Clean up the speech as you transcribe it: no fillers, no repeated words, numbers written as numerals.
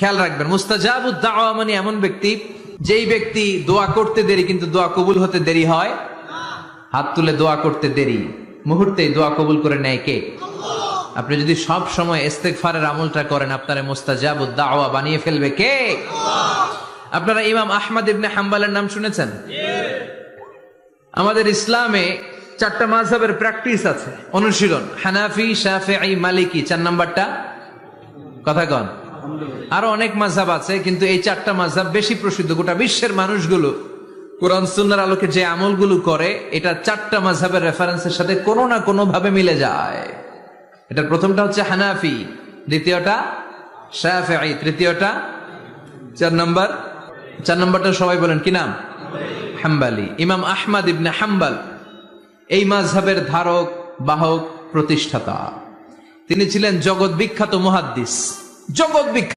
খেয়াল রাখবেন, মুস্তাজাবুদ দাওয়া মানে এমন ব্যক্তি, যেই ব্যক্তি দোয়া করতে দেরি কিন্তু দোয়া কবুল হতে দেরি হয়। হাত তুলে দোয়া করতে দেরি, মুহূর্তেই দোয়া কবুল করে নেয় কে? আপনি যদি সব সময় ইস্তেগফারের আমলটা করেন, আপনারে মুস্তাজাবুদ দাওয়া বানিয়ে ফেলবে কে? আপনারা ইমাম আহমদ ইবনে হাম্বলের নাম শুনেছেন? আমাদের ইসলামে 4টা মাযহাবের প্র্যাকটিস আছে, অনুশীলন। হানাফি, শাফিঈ, মালিকি, 4 নাম্বারটা কথা কন। আরো অনেক মাযহাব আছে, কিন্তু এই 4টা মাযহাব বেশি প্রসিদ্ধ। গোটা বিশ্বের মানুষগুলো কোরআন সুন্নাহর আলোকে যে আমলগুলো করে, এটা 4টা মাযহাবের রেফারেন্সের সাথে কোনো না কোনো ভাবে মিলে যায়। এটার প্রথমটা হচ্ছে হানাফি, দ্বিতীয়টা শাফিঈ, তৃতীয়টা 4 নাম্বারটা সবাই বলেন কি নাম? হাম্বলি। ইমাম আহমদ ইবনে হাম্বল এই মাযহাবের ধারক, বাহক, প্রতিষ্ঠাতা। তিনি ছিলেন জগৎ বিখ্যাত মুহাদ্দিস, জগৎ বিখ্যাত।